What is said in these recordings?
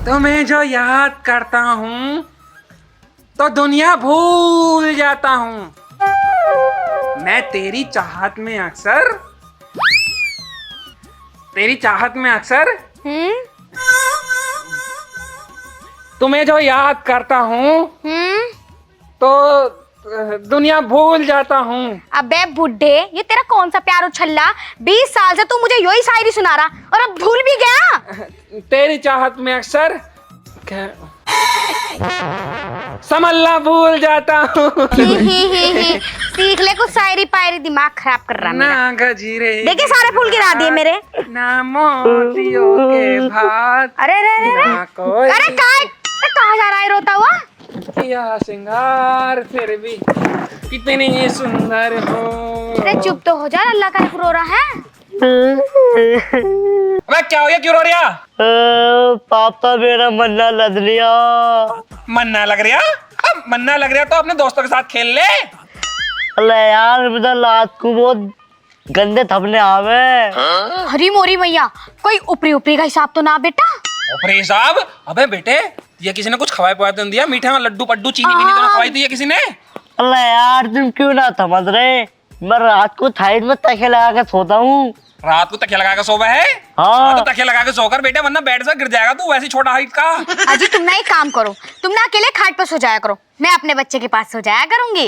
तुम्हें जो याद करता हूँ तो दुनिया भूल जाता हूँ। मैं तेरी चाहत में अक्सर तुम्हें जो याद करता हूँ तो दुनिया भूल जाता हूँ। अबे बुड्ढे, ये तेरा कौन सा प्यार उछल्ला? 20 साल से तू मुझे यही शायरी सुना रहा और अब भूल भी गया। तेरी चाहत में अक्सर समझना भूल जाता हूँ। सीख ले कुछ शायरी पायरी, दिमाग खराब कर रहा ना गजीरे देखिए सारे फूल गिरा दिए मेरे। ना मोतियों के भात। अरे कहाँ जा रहा है रोता हुआ? किया श्रृंगार फिर भी कितनी सुंदर हो। अरे चुप तो हो जा, अल्लाह का रो रहा है। अबे क्या हो गया, क्यों रो रही है? पापा मेरा मन्ना लग लिया। मन्ना लग रहा? अब मन्ना लग रहा तो अपने दोस्तों के साथ खेल ले। अरे यार मुझे रात को बहुत गंदे थपने आवे। हरी मोरी मैया, कोई ऊपरी ऊपरी का हिसाब तो ना बेटा। ऊपरी हिसाब? अबे बेटे, ये किसी ने कुछ खवाए पवाए तो नहीं दिया? मीठे में लड्डू पड्डू चीनी बीनी तो खवाई दी है किसी ने? अरे यार तुम क्यों ना समझ रहे, मैं रात को साइड में तकिया लगा के सोता हूँ। रात को तकिया लगा के सोवा है? हाँ। तो तकिया लगा के सोकर बेटे, वरना बेड से गिर जाएगा तू, वैसी छोटा हाइट का। अजी तुम ना एक काम करो, तुम ना अकेले खाट पे सो जाया करो, मैं अपने बच्चे के पास सो जाया करूंगी।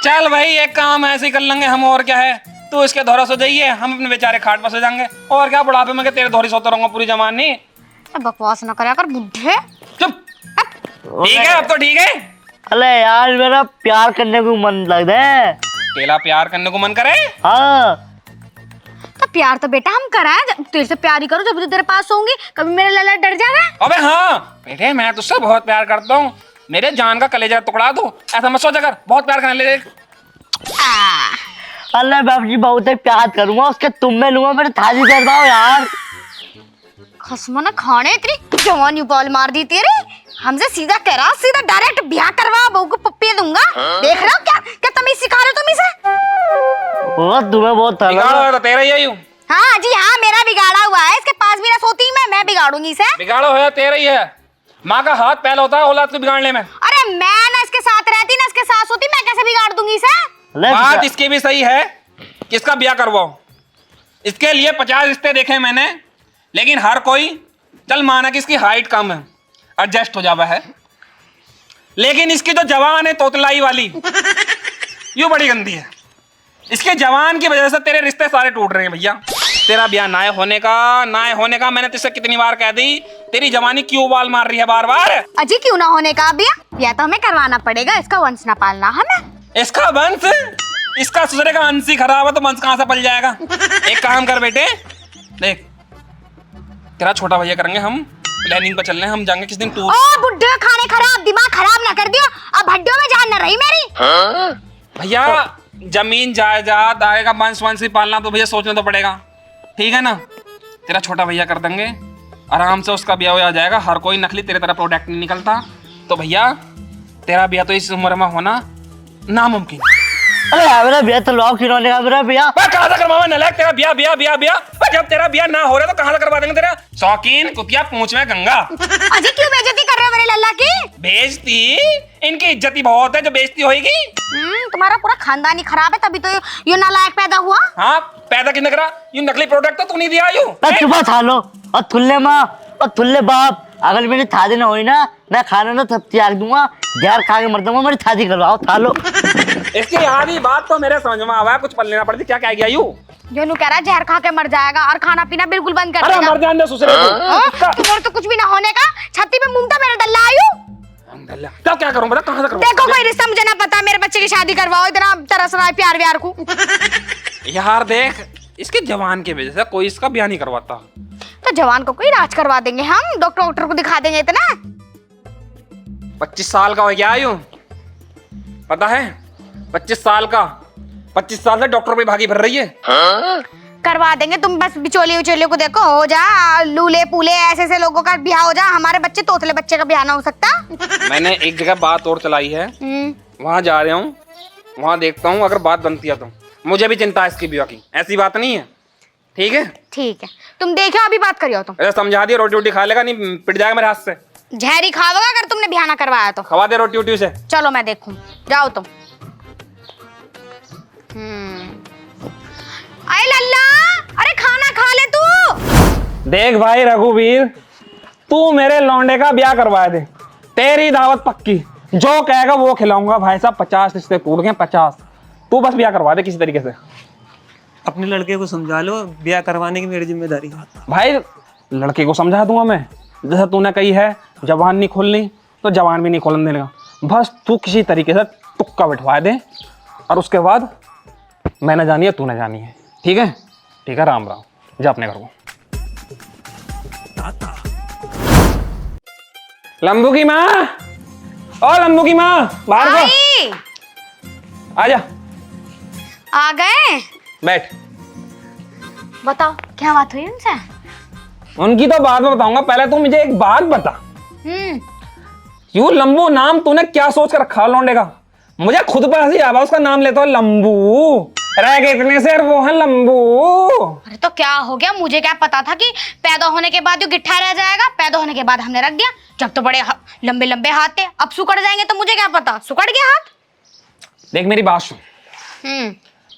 चल भाई, एक काम ऐसे ही कर लेंगे हम, और क्या है। तू इसके धोरा सो जाइए, हम अपने बेचारे खाट पर सो जाएंगे। और क्या, बुढ़ापे में तेरे धोरी सोता रहूंगा पूरी जवानी। बकवास ना करा कर बुड्ढे। चुप। ठीक है, अब तो ठीक है। अरे यार मेरा प्यार करने को मन लग रहा है। तेरा प्यार करने को मन करे? हाँ। तो प्यार तो बेटा हम कराए, तेरे से प्यार ही करो जब तेरे पास होंगी। कभी मेरा लल्ला डर जावे? अबे हाँ बेटे, मैं तुझसे बहुत प्यार करता हूँ, मेरे जान का कलेजा टुकड़ा दो, ऐसा मत सोचा कर, बहुत प्यार करने लगे। अल्लाह बाप जी बहुत ही प्यार करूंगा, उसके तुम में लूंगा, मेरे थाली करवाओ यार। खसमा ना खाने, इतनी जवानी बॉल मार दी तेरे। हमसे सीधा कह रहा, सीधा डायरेक्ट ब्याह करवा, बहू को पप्पी दूंगा। देख रहे हो क्या तमीज सिखा रहे हो तुम इसे? वो तुम्हें बहुत बिगाड़ो तो तेरा ही हूँ। हाँ जी हाँ, मेरा बिगाड़ा हुआ है, इसके पास भी ना सोती मैं बिगाड़ूंगी इसे। बिगाड़ो है तेरा ही है, माँ का हाथ पहले होता है औलाद को बिगाड़ने में। अरे मैं ना इसके साथ रहती ना इसके साथ सोती, मैं कैसे बिगाड़ दूंगी इसे? बात इसकी भी सही है, किसका ब्याह करवाओ। इसके लिए 50 रिश्ते देखे मैंने, लेकिन हर कोई चल माना कि इसकी हाइट कम है, एडजस्ट हो जावा है, लेकिन इसकी जो जवान है तोतलाई वाली, यूं बड़ी गंदी है। इसके जवान की वजह से तेरे रिश्ते सारे टूट रहे हैं भैया। तेरा ब्याह ना होने का मैंने तुझसे कितनी बार कह दी, तेरी जवानी क्यों बाल मार रही है बार बार? अजी क्यों ना होने का ब्याह तो हमें करवाना पड़ेगा, इसका वंश ना पालना हमें। इसका वंश? इसका ससुरे का वंश ही खराब है तो वंश कहां से पल जाएगा? एक काम कर बेटे, देख तेरा छोटा भैया करेंगे हम, प्लानिंग पर चल रहे हैं हम, जाएंगे किस दिन टूर। ओ बुड्ढे खाने खराब, दिमाग खराब ना कर दियो, अब हड्डियों में जान न रही मेरी। भैया जमीन जायदाद आएगा, वंश वंश ही पालना तो भैया सोचना तो पड़ेगा, ठीक है ना? तेरा छोटा भैया कर देंगे, आराम से उसका ब्याह हो जाएगा। हर कोई नकली तेरे तरह प्रोडक्ट नहीं निकलता, तो भैया तेरा ब्याह तो इस उम्र में होना नामुमकिन। अरे मेरा ब्याह तो लॉक खिलौने का मेरा ब्याह कहाँ से करवावा नलायक? तेरा ब्याह जब तेरा ब्याह ना हो रहा तो कहाँ से करवा देंगे तेरा? शौकीन कुतिया पूंछ में गंगा। अजी क्यों बेइज्जती कर रहे हो मेरे लल्ला की? बेइज्जती? इनकी इज्जत ही बहुत है, जो बेइज्जती होगी। तुम्हारा पूरा खानदान ही खराब है, तभी तो ये नालायक पैदा हुआ। हाँ पैदा किसने करा? ये नकली प्रोडक्ट तो तू नहीं दिया। चुप था लो, और तुल्ले माँ और तुल्ले बाप, अगर मेरी शादी ना हुई ना, मैं खाना ना सब त्याग दूंगा, जहर खा के मर दूंगा, मेरी शादी करवाओ था लो। इसकी आधी बात तो मेरे समझ में आवा, कुछ पल लेना पड़ती। क्या कह गया यू? जो कह रहा है जहर खा के मर जाएगा और खाना पीना बिल्कुल बंद कर देगा। मर जाने ससुरे को। तुम्हारे तो कुछ भी ना होने का, छाती पे मुंगता मेरे दल्ला आयु। तब क्या करूं? बता कहां से करूं? देखो कोई रिश्ता मुझे ना पता, मेरे बच्चे की शादी करवाओ, इतना तरस रहा है प्यार व्यार को। यार देख, इसके जवान की वजह से कोई इसका ब्याह नहीं करवाता। तो जवान को कोई इलाज करवा देंगे हम, डॉक्टर को दिखा देंगे। इतना 25 साल का हो गया आयु, पता है? 25 साल का, 25 साल से डॉक्टर पे भागी भर रही है। करवा देंगे, तुम बस बिचौली उचौली को देखो, हो जा लूले पूले ऐसे लोगों का ब्याह हो जा। हमारे बच्चे तोतले बच्चे का ब्याह ना हो सकता। मैंने एक जगह बात और चलाई है, वहां जा रहा हूँ, वहां देखता हूँ, अगर बात बनती है तो। मुझे भी चिंता है इसकी विवाह की, ऐसी बात नहीं है। ठीक है ठीक है, तुम देखो अभी बात करियो तुम। ऐसा समझा दिया, रोटी वोटी खा लेगा, नहीं पिट जाएगा मेरे हाथ से। जहरी खाओगा अगर तुमने ब्याह ना करवाया तो। खवा दे रोटी वोटी से। चलो मैं देखूं, जाओ तुम। अरे लल्ला, अरे खाना खा ले तू। देख भाई रघुवीर, तू मेरे लौंडे का ब्याह करवा दे, तेरी दावत पक्की, जो कहेगा वो खिलाऊंगा। भाई साहब 50 रिश्ते टूट गए, 50। तू बस ब्याह करवा दे किसी तरीके से। अपने लड़के को समझा लो, ब्याह करवाने की मेरी जिम्मेदारी है। भाई लड़के को समझा दूंगा मैं, जैसे तूने कही है जबान नहीं खोलनी तो जबान भी नहीं खोलने देगा। बस तू किसी तरीके से तुक्का बिठवा दे, और उसके बाद मैंने जानी है तूने जानी है। ठीक है? ठीक है, राम राम, जा अपने घर को। लंबू की माँ, ओ लंबू की माँ, बाहर को आई, आजा। आ गए? बैठ। बताओ क्या बात हुई उनसे? उनकी तो बाद में बताऊंगा, पहले तू मुझे एक बात बता। क्यों लंबू नाम तूने क्या सोच कर रखा लौंडे का? मुझे खुद पर हंसी आवा उसका नाम लेता हूँ लंबू, रह गए इतने से वो है लंबू। अरे तो क्या हो गया, मुझे क्या पता था कि पैदा होने के बाद जो गिट्ठा रह जाएगा। पैदा होने के बाद हमने रख दिया, जब तो बड़े लंबे लंबे हाथ थे, अब सुकड़ जाएंगे तो मुझे क्या पता, सुकड़ गया हाथ। देख मेरी बात सुन,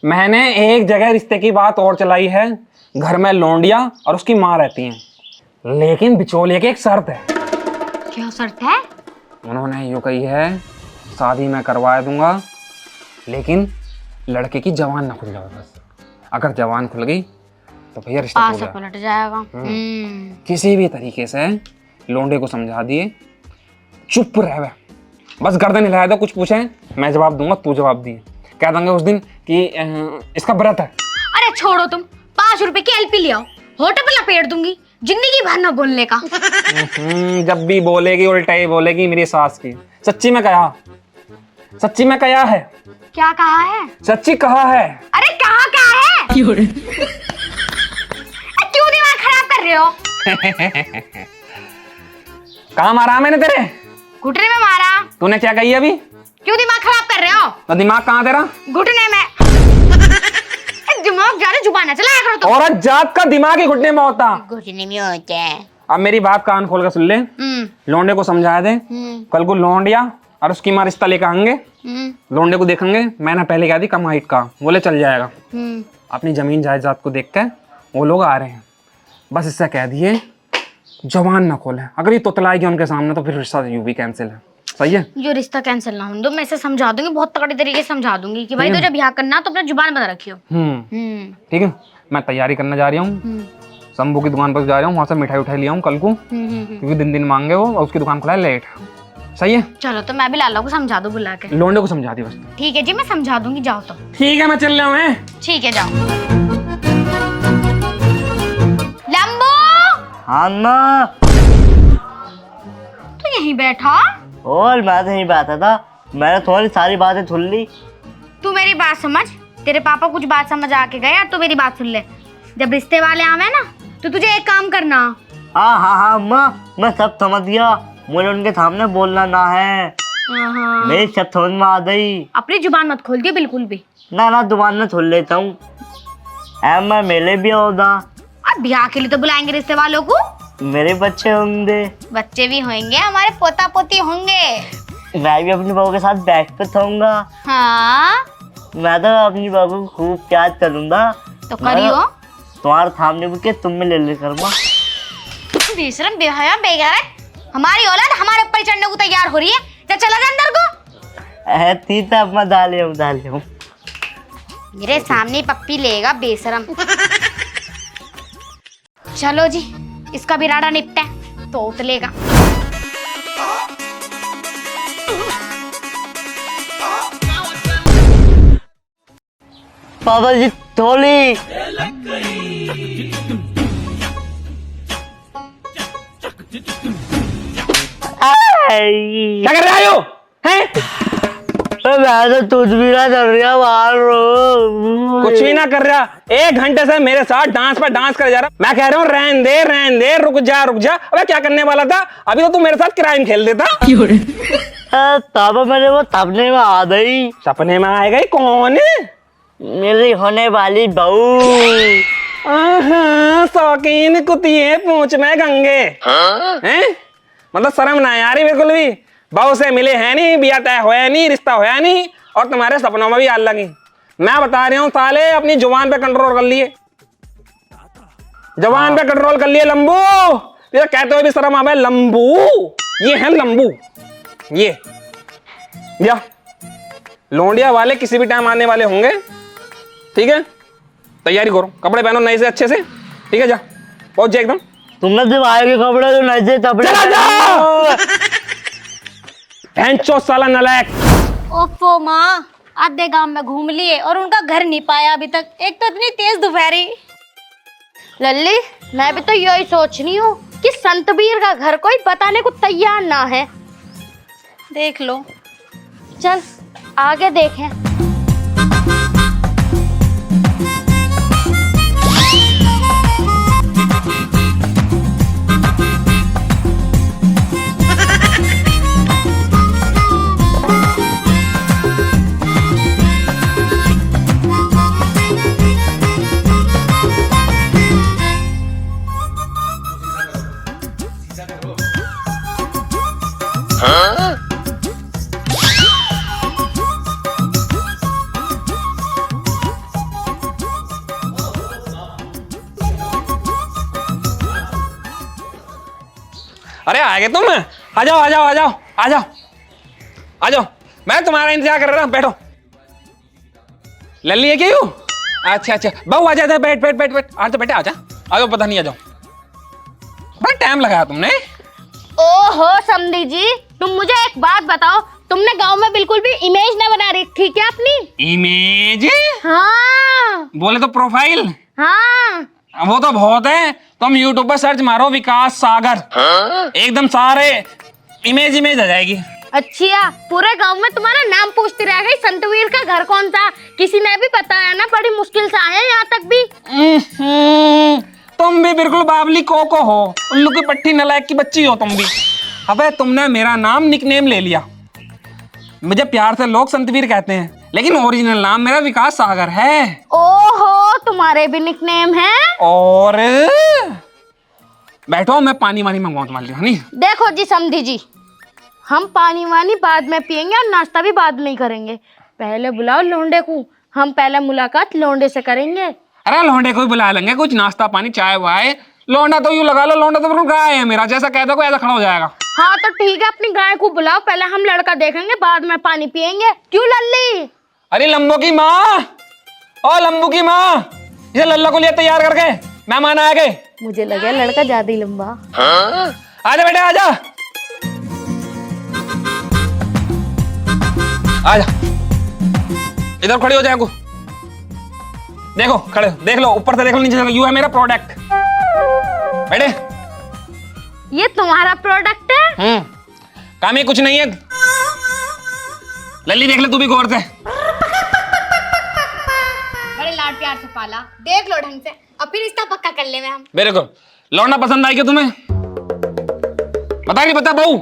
मैंने एक जगह रिश्ते की बात और चलाई है। घर में लौंडिया और उसकी माँ रहती हैं, लेकिन बिचौलिए की एक शर्त है। क्या शर्त है? उन्होंने यूं कही है, शादी मैं करवा दूंगा, लेकिन लड़के की जवान ना खुल जाए। बस अगर जवान खुल गई तो भैया रिश्ता टूट जाएगा। पलट जाएगा। किसी भी तरीके से लौंडे को समझा दिए, चुप रह, बस गर्दन हिलाया दो, कुछ पूछे मैं जवाब दूंगा, तू जवाब दिए। कह देंगे उस दिन कि इसका व्रत है। अरे छोड़ो तुम, 5 रुपए की एलपी ले आओ, होटल पे लपेट दूंगी, जिंदगी भर न बोलने का। जब भी बोलेगी उल्टा ही बोलेगी मेरी सास की। सच्ची में कहा, सच्ची में कहा है। क्या कहा है? सच्ची कहा है। अरे कहा क्या है? क्यों दिमाग खराब कर रहे हो? कहाँ मारा मैंने तेरे? घुटने में मारा। तूने क्या कही अभी? क्यों दिमाग खराब कर रहे हो? तो दिमाग कहाँ तेरा? घुटने में। दिमाग ज्यादा जुबान चलाया करो तुम। औरत जात का दिमाग ही घुटने में होता। घुटने में होता है। अब मेरी बात कान खोल कर सुन ले, लौंडे को समझा दे। कल को लौंडिया और उसकी माँ रिश्ता लेकर आएंगे, लौंडे को देखेंगे। मैंने पहले कहा थी कम हाइट का, बोले चल जाएगा। अपनी जमीन जायदाद को देख कर वो लोग आ रहे हैं, बस इससे कह दिए जवान ना खोले। अगर ये तोतलाएगी उनके सामने तो फिर रिश्ता यूं भी कैंसिल है। सही है? जो रिश्ता कैंसिल ना हो दो, मैं इसे समझा दूंगी, बहुत तगड़ी तरीके से समझा दूंगी कि भाई तो जब ब्याह करना तो अपना जुबान बंद रखियो। ठीक है, मैं तैयारी करने जा रही हूँ, शंभू की दुकान पर जा रहा हूँ, वहाँ से मिठाई उठाई लिया हूँ कल को, क्योंकि दिन दिन मांगे वो, और उसकी दुकान खुला है लेट। सही है? चलो तो मैं भी लाला को समझा दूं बुला के। लौंडे को समझा दी बस। ठीक है जी, मैं समझा दूंगी, जाओ तो। ठीक है, मैं चल रहा हूँ। ठीक है, जाओ। लंबू, हाँ माँ। तू यहीं बैठा? और मैं तो यहीं बैठा था, मैंने तुम्हारी सारी बातें सुन ली। तू मेरी बात समझ, तेरे पापा कुछ बात समझ आके गए, और तू मेरी बात सुन ले। जब रिश्ते वाले आवे ना तो तुझे एक काम करना। हाँ हाँ हाँ माँ, मैं सब समझ गया, मुझे उनके सामने बोलना ना है। मेरी सब समझ में आ गई। अपनी जुबान मत खोल दियो बिल्कुल भी। ना ना, दुकान में छोड़ लेता हूँ। मैं मेले भी होगा। और ब्याह के लिए तो बुलाएंगे रिश्ते वालों को। मेरे बच्चे होंगे। बच्चे भी होंगे, हमारे पोता पोती होंगे। मैं भी अपनी बहू के साथ बैठ पे थाऊंगा। हाँ, मैं तो अपनी बहू को खूब प्यार करूंगा। तो करियो। तुम्हारे सामने बुके तुम में ले कर। बेशरम, बेहया, बेगैरत, हमारी औलाद हमारे ऊपर चढ़ने को तैयार हो रही है। जा चला जा अंदर को। ठीक है, अब मैं डाले हूँ। मेरे सामने पप्पी लेगा बेशरम। चलो जी, इसका भी राडा निपटा है तो उतलेगा। पापा जी थोली। क्या कर रहे हो? हैं? मैं तो तुझ भी ना कर रहा बाहर रो। कुछ भी ना कर रहा, 1 घंटे से मेरे साथ डांस पर डांस कर जा रहा। मैं कह रहा हूँ रहने दे, रुक जा। अबे क्या करने वाला था? अभी तो तू मेरे साथ क्राइम खेल देता। तब मैंने वो सपने में आ गई। सपने में आ गई? कौन? मेरी होने वाली बहू। शौकीन कुतिए पूंछ में गंगे हैं? मतलब शर्म ना आ रही बिल्कुल भी। बहू से मिले हैं नहीं, बिया तय होया नहीं, रिश्ता होया नहीं, और तुम्हारे सपनों में भी आग लगी। मैं बता रही हूँ साले, अपनी जुबान पे कंट्रोल कर लिए, जुबान पे कंट्रोल कर लिए लंबू। ये कहते हुए भी शर्म आवे। लंबू, ये है लंबू, ये या लोंडिया वाले किसी भी टाइम आने वाले होंगे, ठीक है? तैयारी करो, कपड़े पहनो नए से अच्छे से, ठीक है? जा पहुंच जा एकदम। तुमने दिवाए के कपड़े तो नए से कपड़े। चला जा भैंचो साला नालायक। ओफो माँ, आधे गांव में घूम लिए और उनका घर नहीं पाया अभी तक। एक तो इतनी तेज दोपहरी। लल्ली, मैं भी तो यही सोच रही हूँ कि संतबीर का घर कोई बताने को तैयार ना है। देख लो, चल आगे देखें। अरे आ गए तुम? आ जाओ आ जाओ आ जाओ आ जाओ आ जाओ, मैं तुम्हारा इंतजार कर रहा हूँ। बैठो। लल्ली है क्या यू? अच्छा अच्छा, बहू आ जा, बैठ बैठ बैठ बैठ। आ तो बेटे, आ जा आ जाओ। पता नहीं, आ जाओ। बड़ा टाइम लगाया तुमने। ओहो समधी जी, तुम मुझे एक बात बताओ, तुमने गांव में बिल्कुल भी इमेज ना बना रखी क्या अपनी? इमेज? हाँ। बोले तो प्रोफाइल। हाँ। वो तो बहुत है। तुम यूट्यूब पर सर्च मारो विकास सागर, एकदम सारे इमेज आ जाएगी। अच्छा, पूरे गांव में तुम्हारा नाम पूछती रह गई, संतवीर का घर कौन था? किसी ने भी बताया ना, बड़ी मुश्किल से आए यहाँ तक भी। तुम भी बिल्कुल बाबली कोको हो, उल्लू की पट्टी नलायक की बच्ची हो तुम भी। अबे तुमने मेरा नाम निकनेम ले लिया। मुझे प्यार से लोग संतवीर कहते हैं, लेकिन ओरिजिनल नाम मेरा विकास सागर है। ओहो, तुम्हारे भी निकनेम है? और बैठो, मैं पानी वानी मंगवाऊं तुम्हारे लिए, नहीं? देखो जी समधी जी, हम पानी वानी बाद में पियेंगे और नाश्ता भी बाद में ही करेंगे। पहले बुलाओ लौंडे को, हम पहले मुलाकात लौंडे से करेंगे। अरे लौंडे को ही बुला लेंगे, कुछ नाश्ता पानी चाय वाय। लौंडा तो यूं लगा लो, लौंडा तो बिल्कुल गाय है मेरा, जैसा कह दो ऐसा खड़ा हो जाएगा। हाँ तो ठीक है, अपनी गाय को बुलाओ, पहले हम लड़का देखेंगे, बाद में पानी पियेंगे। क्यों लल्ली? अरे लंबू की माँ, ओ लंबू की माँ, इसे लल्ला को लिए तैयार करके मेहमान आ गए। मुझे लगा लड़का ज्यादा ही लंबा। आजा बेटा आजा, आजा इधर खड़ी हो जाए। को देखो, खड़े देख लो, ऊपर से देख लो, नीचे से देखो। यू है मेरा प्रोडक्ट। बेटे, ये तुम्हारा प्रोडक्ट है? काम ही कुछ नहीं है। लल्ली देख ले तू भी गौर से। बड़े लाड प्यार से पाला, देख लो ढंग से, अब फिर रिश्ता पक्का कर ले हम। मेरे को लौंडा पसंद आई क्या तुम्हें? बता नहीं पता बहू?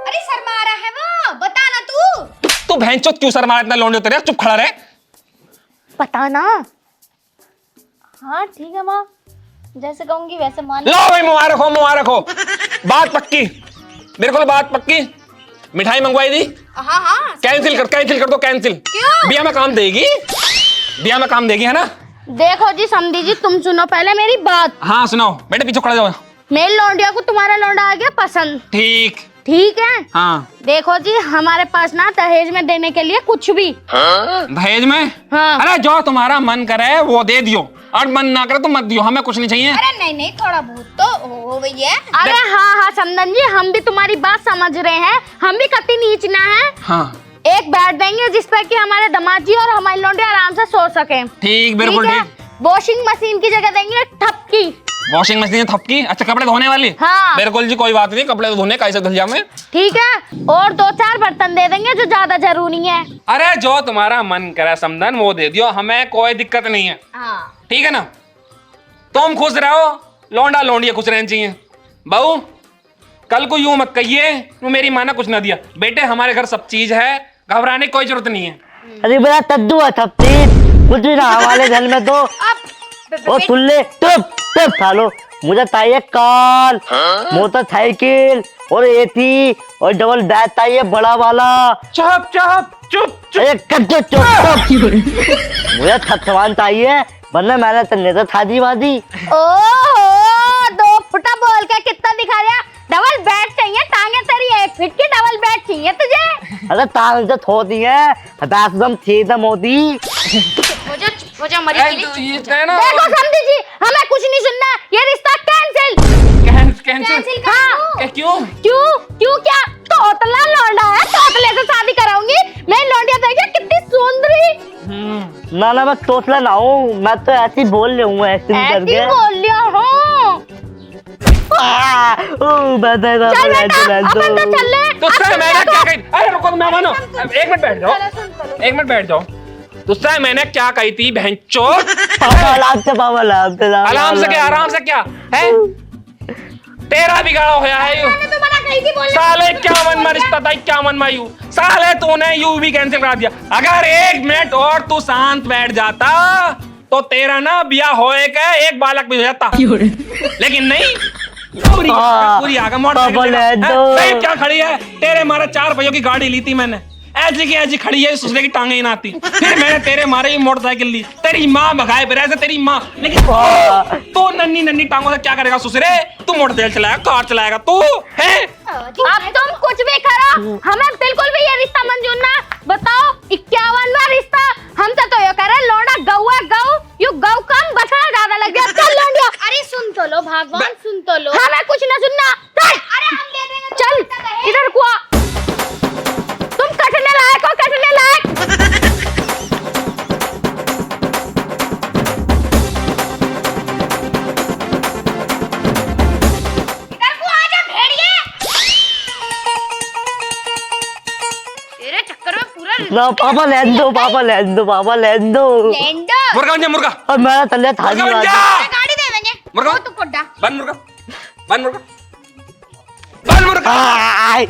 अरे शर्मा रहा है वो, बता ना तू। तू भैंचोद क्यों शर्मा इतना? लौंडे तेरे चुप खड़ा रहे। पता ना। हाँ ठीक है माँ, जैसे कहूंगी वैसे मान। लो भाई, मुबारक हो मुबारक हो। बात पक्की, बिल्कुल बात पक्की। मिठाई मंगवाई दी? हाँ हाँ। कैंसिल कर दो, कैंसिल। क्यों? बिया में काम देगी, बिया में काम देगी, है ना? देखो जी समधी जी, तुम सुनो पहले मेरी बात। हाँ सुनाओ बेटे, पीछे खड़ा जाओ। मेरे लौंडिया को तुम्हारा लौंडा आ गया पसंद। ठीक ठीक है। हाँ। देखो जी, हमारे पास ना दहेज में देने के लिए कुछ भी। दहेज में? हाँ। अरे जो तुम्हारा मन करे वो दे दियो, और मन ना करे तो मत दियो, हमें कुछ नहीं चाहिए। अरे नहीं नहीं, थोड़ा बहुत तो हो भैया। अरे हाँ हाँ समदन जी, हम भी तुम्हारी बात समझ रहे हैं, हम भी कति नीच ना है। हाँ। एक बेड देंगे जिसपे कि हमारे दामाद जी और हमारे लौंडे आराम से सो सके। ठीक, बिल्कुल ठीक। वॉशिंग मशीन की जगह देंगे ठपकी। वॉशिंग मशीन थपकी, अच्छा कपड़े धोने वाली। हाँ। बिल्कुल जी, कोई बात नहीं, कपड़े तो धोने कैसे धुल जाऊं मैं। ठीक है, और 2-4 बर्तन दे देंगे जो ज्यादा जरूरी है। अरे जो तुम्हारा मन करे समधन वो दे दियो, हमें कोई दिक्कत नहीं है। हाँ। ठीक है ना, तुम खुश रहो, लौंडा लौंडिया खुश रहना चाहिए। बहू कल को यूं मत कहिए तू मेरी माँ ने कुछ ना दिया। बेटे हमारे घर सब चीज है, घबराने की कोई जरूरत नहीं है। अरे बड़ा तद्दू है थप्पी, कुछ भी ना हमारे घर में तो। ओ तुल्ले चुप चुप थालो, मुझे चाहिए कार, मोटरसाइकिल और एसी और डबल बेड चाहिए बड़ा वाला। चुप चुप चुप चुप। अरे कद्दू चुप चुप, मुझे थपथवान चाहिए वरना मैंने तन्ने तो शादी वादी। ओहो, 2 फुटा बोल के कितना दिखा दिया। डबल बेड चाहिए, टांगे तेरी 1 फीट की डबल बेड चाहिए तुझे। अरे तांग से थोड़ी है, हताश दम थी दम होती। मुझे मरी ए, तो ये है ना, देखो समझी जी, हमें कुछ नहीं सुनना, ये रिश्ता कैंसिल। कैंसिल। हाँ। क्यों? क्यों क्या? तोतला लौंडा है, तोतले से शादी कराऊंगी मैं। लौंडिया देखिए कितनी सुंदरी। ना ना मैं तोतला ना हूँ, मैं तो ऐसे ही बोल रही हूँ, ऐसे ही ऐसी करके। बोल लिया हूँ। ओ बता चल बेटा, अपन तो चल ले। तुझसे मैंने क्या कही? अरे रुको मैं मानो, एक मिनट बैठ जाओ, एक मिनट बैठ जाओ। तुझसे मैंने क्या कही थी बहनचो? पापा आराम से, पापा आराम से, आराम से क्या, आराम से क्या है? तेरा बिगाड़ा होया है यू। मैंने तो मना कही थी बोलने। साले क्या मन में रिश्ता था, क्या मन में यू? साले तूने यू भी कैंसिल करा दिया। अगर 1 मिनट और तू शांत बैठ जाता तो तेरा ना ब्याह होए के एक बालक भी हो जाता, लेकिन नहीं। पूरी आगा मोटरसाइकिल क्या खड़ी है? तेरे मारे 4 पहियों की गाड़ी ली थी मैंने, ऐसी की ऐसी खड़ी है, दूसरे की टांगे ही ना आती। फिर मैंने तेरे मारे ही मोटरसाइकिल ली, तेरी माँ भगाए फिर ऐसे तेरी माँ। लेकिन तू नन्ही नन्ही टांगों से क्या करेगा ससुरे? तू मोटरसाइकिल चलाएगा, कार चलाएगा तू है? अब तुम कुछ भी करो, हमें बिल्कुल भी ये रिश्ता मंजूर ना। बताओ 51वां रिश्ता, हमसे तो ये कह रहे लौंडा गौ है, गौ यू गौ कम बछड़ा ज्यादा लग गया। चल लौंडिया, अरे सुन तो लो भगवान, सुन तो लो। हमें कुछ ना सुनना, चल। अरे हम दे देंगे, चल इधर को आ। तुम कटने लायक हो, कटने लायक। इधर को आ जा भेड़िए, तेरे चक्कर में पूरा ना पापा लैंड दो, पापा लैंड दो, पापा लैंड दो। लैंडर मुर्गा बन जा, मुर्गा और मैं तले थाली मुर्गा बन जा। गाड़ी दे देंगे। मुर्गा तू कोड्डा बन मुर्गा, बन मुर्गा, बन मुर्गा। वाली।